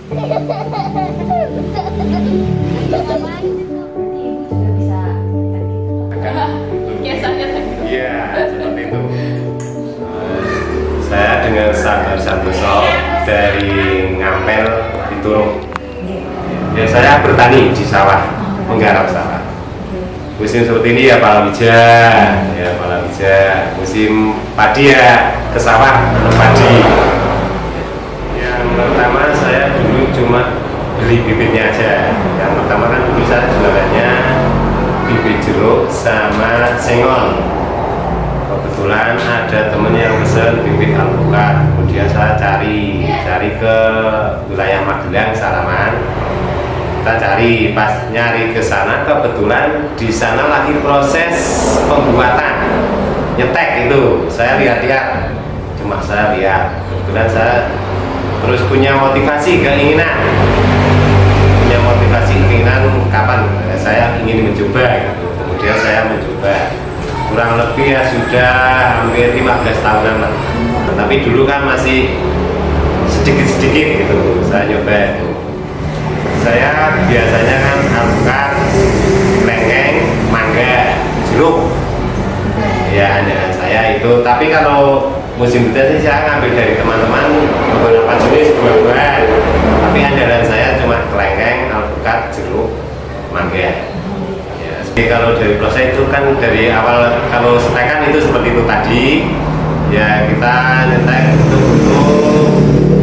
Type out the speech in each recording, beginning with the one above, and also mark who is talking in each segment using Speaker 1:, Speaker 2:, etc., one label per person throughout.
Speaker 1: Iya, seperti itu. Saya dengan Sabar Santoso dari Ngampel di Turung. Ya, saya bertani di sawah, menggarap sawah. Musim seperti ini ya palawija, ya palawija. Musim padi ya ke sawah untuk padi. Yang pertama saya dulu cuma beli bibitnya aja. Yang pertama kan dulu saya jualannya bibit jeruk sama sengon. Kebetulan ada temen yang pesen bibit alpukat. Kemudian saya cari ke wilayah Magelang, Salaman. Kita cari, pas nyari ke sana kebetulan di sana lagi proses pembuatan nyetek itu. Saya lihat-lihat, cuma saya lihat. Kebetulan saya terus punya motivasi keinginan kapan saya ingin mencoba gitu. Kemudian saya mencoba kurang lebih ya sudah hampir 15 tahunan lah. Tapi dulu kan masih sedikit-sedikit gitu saya nyoba itu. Saya biasanya kan alpukat, lengkeng, mangga, jeruk. Ya andalan saya itu. Tapi kalau musim hujan sih saya ngambil dari teman-teman beberapa jenis buah-buahan. Tapi andalan saya cuma kelengkeng, alpukat, jeruk, mangga. Ya, jadi kalau dari proses itu kan dari awal kalau setekan itu seperti itu tadi. Ya kita nyetek itu butuh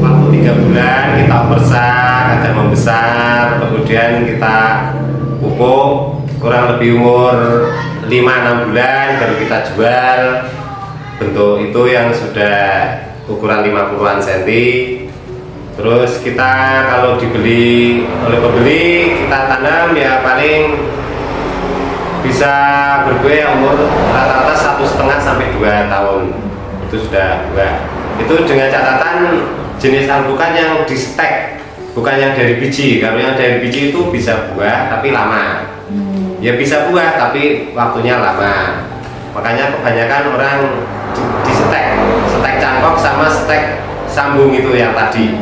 Speaker 1: waktu 3 bulan, kita besar, agar membesar, kemudian kita pupuk kurang lebih umur 5-6 bulan baru kita jual. Bentuk itu yang sudah ukuran 50-an cm. Terus kita kalau dibeli oleh pembeli kita tanam ya paling bisa berbuah umur rata-rata 1,5 sampai 2 tahun. Itu sudah buah. Itu dengan catatan jenis alpukat yang di stek, bukan yang dari biji. Kalau yang dari biji itu bisa buah tapi lama. Ya bisa buah tapi waktunya lama. Makanya kebanyakan orang di stek cangkok sama stek sambung itu yang tadi.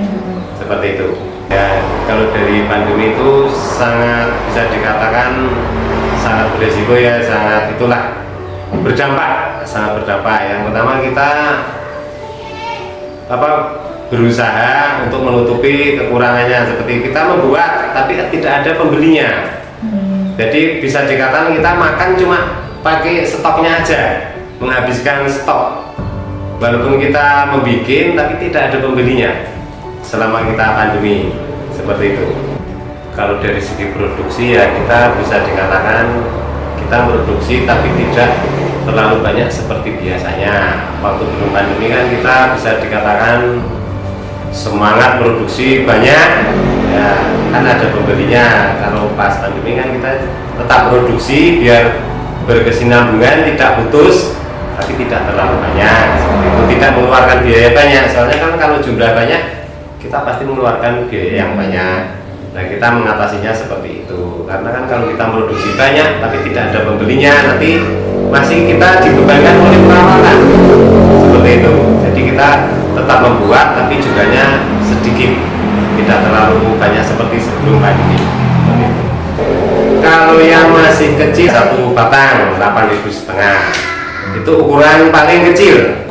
Speaker 1: Seperti itu. Ya, kalau dari pandemi itu sangat bisa dikatakan sangat beresiko ya, sangat itulah berdampak, sangat berdampak. Yang pertama kita berusaha untuk menutupi kekurangannya, seperti kita membuat tapi tidak ada pembelinya. Jadi bisa dikatakan kita makan cuma pakai stoknya aja, menghabiskan stok. Walaupun kita membikin tapi tidak ada pembelinya selama kita pandemi, seperti itu. Kalau dari segi produksi ya kita bisa dikatakan kita produksi tapi tidak terlalu banyak seperti biasanya. Waktu belum pandemi kan kita bisa dikatakan semangat produksi banyak ya, kan ada pembelinya. Kalau pas pandemi kan kita tetap produksi biar berkesinambungan, tidak putus tapi tidak terlalu banyak. Itu tidak mengeluarkan biaya banyak, soalnya kan kalau jumlah banyak kita pasti mengeluarkan biaya yang banyak. Nah kita mengatasinya seperti itu, karena kan kalau kita produksi banyak tapi tidak ada pembelinya, nanti masih kita dibebankan oleh perawatan seperti itu. Jadi kita tetap membuat tapi jumlahnya sedikit, tidak terlalu banyak seperti sebelum pandemi. Kalau yang masih kecil satu batang 8.500 itu ukuran paling kecil.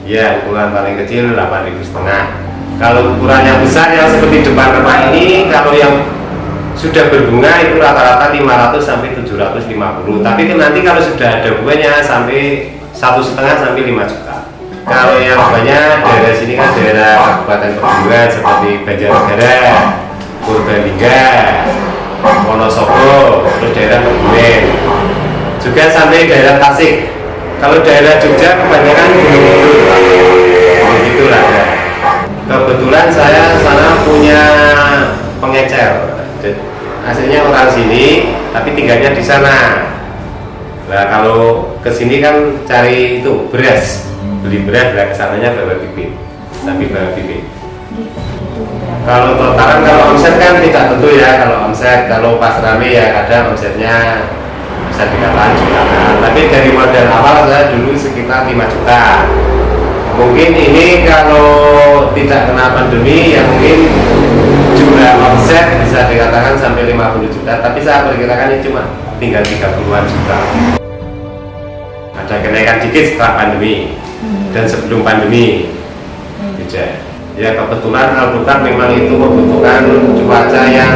Speaker 1: Ya ukuran paling kecil 8.500. Kalau ukuran yang besar yang seperti depan rumah ini, kalau yang sudah berbunga itu rata-rata 500 sampai 750. Tapi nanti kalau sudah ada bunganya sampai 1,5 sampai 5 juta. Kalau yang banyak daerah sini kan daerah Kabupaten Pegunungan seperti Banjarnegara, Purbalingga, Wonosobo, terus daerah Kebumen, juga sampai daerah Tasik. Kalau daerah Jogja kebanyakan begitulah ya. Kebetulan saya sana punya pengecer, aslinya orang sini tapi tinggalnya di sana. Nah kalau kesini kan cari itu beras, beli beras, nah kesananya bawa bibit, tapi bawa bibit. Kalau totalan, kalau omset kan tidak tentu ya. Kalau omset, kalau pas rame ya kadang omsetnya bisa dikatakan jutaan. Tapi dari modal awal saya dulu sekitar 5 juta. Mungkin ini kalau tidak kena pandemi ya mungkin omset bisa dikatakan sampai 50 juta, tapi saya perkirakan ini cuma tinggal 30-an juta. Ada kenaikan dikit setelah pandemi dan sebelum pandemi. Ya kebetulan alpukat memang itu membutuhkan cuaca yang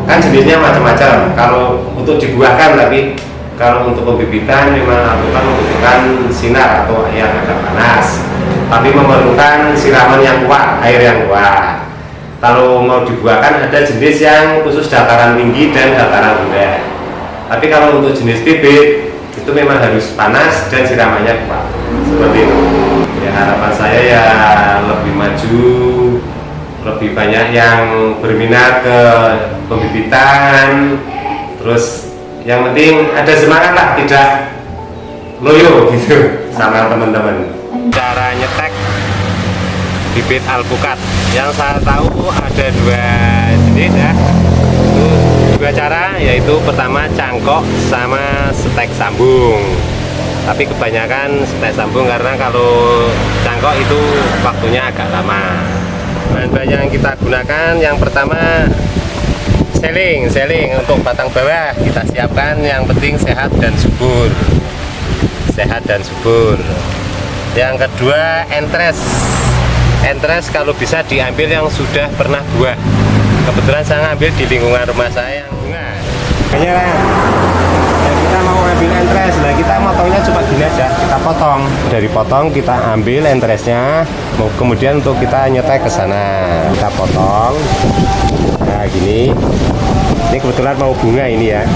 Speaker 1: kan jenisnya macam-macam. Kalau untuk dibuahkan, tapi kalau untuk pembibitan memang alpukat membutuhkan sinar atau yang agak panas, tapi memerlukan siraman yang kuat, air yang kuat. Kalau mau dibuahkan ada jenis yang khusus dataran tinggi dan dataran rendah. Tapi kalau untuk jenis bibit itu memang harus panas dan siramannya kuat. Seperti itu. Ya harapan saya ya lebih maju, lebih banyak yang berminat ke pembibitan. Terus yang penting ada semangat lah, tidak loyo gitu sama teman-teman. Cara nyetek bibit alpukat yang saya tahu ada 2 jenis ya. Itu 2 cara, yaitu pertama cangkok sama setek sambung. Tapi kebanyakan setek sambung karena kalau cangkok itu waktunya agak lama. Bahan-bahan yang kita gunakan yang pertama seling untuk batang bawah kita siapkan, yang penting sehat dan subur. Sehat dan subur. Yang kedua entres kalau bisa diambil yang sudah pernah buah. Kebetulan saya ngambil di lingkungan rumah saya yang bunga. Kayaknya ya, kita mau ambil entres, nah kita motongnya cuma gini aja, kita potong. Dari potong kita ambil entresnya, kemudian untuk kita nyetek ke sana, kita potong. Nah gini, ini kebetulan mau bunga ini ya.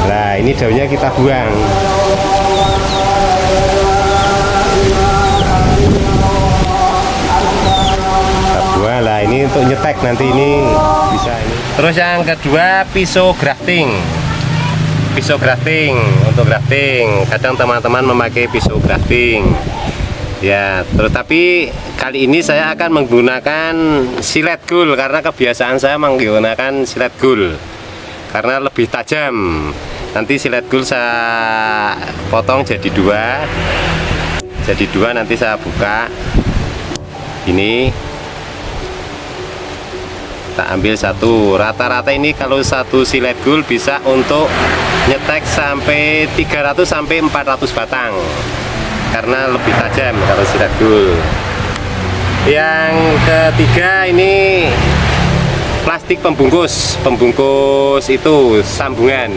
Speaker 1: Nah ini daunnya kita buang. Lah ini untuk nyetek nanti ini bisa ini. Terus yang kedua pisau grafting untuk grafting. Kadang teman-teman memakai pisau grafting ya, tetapi kali ini saya akan menggunakan silet gul karena kebiasaan saya menggunakan silet gul karena lebih tajam. Nanti silet gul saya potong jadi 2, nanti saya buka ini. Kita ambil 1, rata-rata ini kalau 1 silet gul bisa untuk nyetek sampai 300 sampai 400 batang karena lebih tajam kalau silet gul. Yang ketiga ini plastik pembungkus itu sambungan.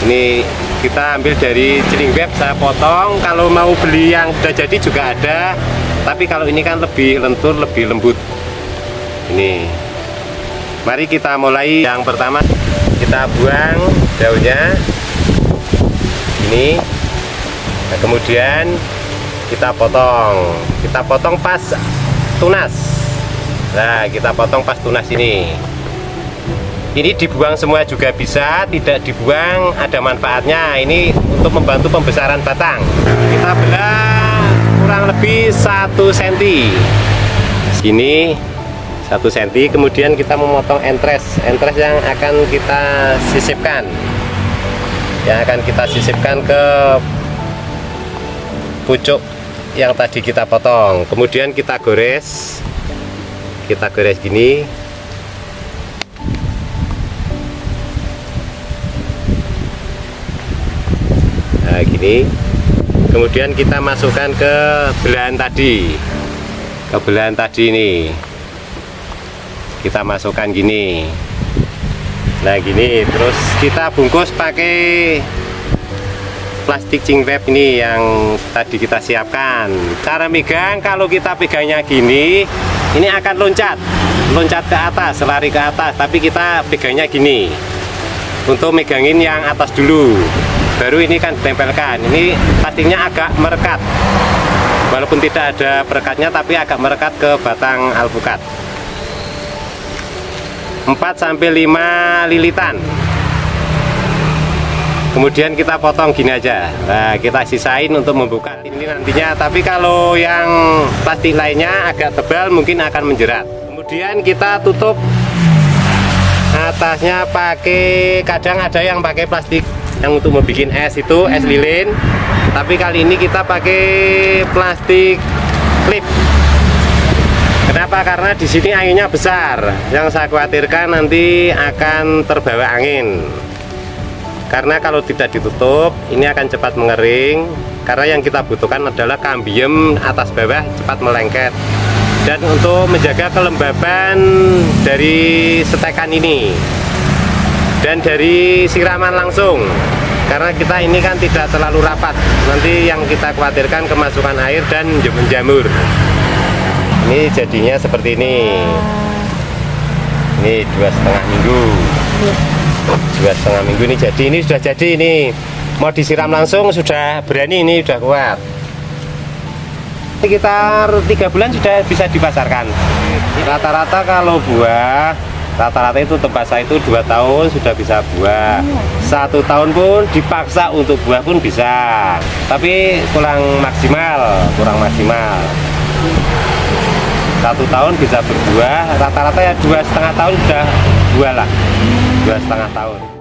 Speaker 1: Ini kita ambil dari celing web, saya potong. Kalau mau beli yang sudah jadi juga ada, tapi kalau ini kan lebih lentur, lebih lembut. Ini, mari kita mulai. Yang pertama kita buang daunnya ini, nah, kemudian kita potong pas tunas. Nah kita potong pas tunas ini dibuang semua juga bisa, tidak dibuang ada manfaatnya. Ini untuk membantu pembesaran batang. Kita belah kurang lebih 1 cm sini, 1 cm. Kemudian kita memotong entres yang akan kita sisipkan, ke pucuk yang tadi kita potong. Kemudian kita gores gini. Nah gini. Kemudian kita masukkan ke belahan tadi, ini kita masukkan gini. Nah gini, terus kita bungkus pakai plastik cingweb ini yang tadi kita siapkan. Cara megang, kalau kita pegangnya gini, ini akan loncat ke atas, lari ke atas, tapi kita pegangnya gini untuk megangin yang atas dulu, baru ini kan ditempelkan. Ini plastiknya agak merekat, walaupun tidak ada perekatnya, tapi agak merekat ke batang alpukat. 4-5 lilitan. Kemudian kita potong gini aja. Nah, kita sisain untuk membuka ini nantinya. Tapi kalau yang plastik lainnya agak tebal, mungkin akan menjerat. Kemudian kita tutup atasnya pakai, kadang ada yang pakai plastik yang untuk membuat es, itu es lilin. Tapi kali ini kita pakai plastik klip. Kenapa? Karena di sini anginnya besar. Yang saya khawatirkan nanti akan terbawa angin. Karena kalau tidak ditutup, ini akan cepat mengering. Karena yang kita butuhkan adalah kambiem atas bawah cepat melengket. Dan untuk menjaga kelembaban dari setekan ini dan dari siraman langsung. Karena kita ini kan tidak terlalu rapat. Nanti yang kita khawatirkan kemasukan air dan menjamur. Ini jadinya seperti ini. Ini 2,5 minggu. 2,5 minggu ini jadi. Ini sudah jadi ini. Mau disiram langsung sudah berani, ini sudah kuat. Sekitar 3 bulan sudah bisa dipasarkan. Rata-rata kalau buah, rata-rata itu tempat saya itu 2 tahun sudah bisa buah. 1 tahun pun dipaksa untuk buah pun bisa. Tapi kurang maksimal. 1 tahun bisa berbuah, rata-rata ya 2,5 tahun sudah buah lah, 2,5 tahun.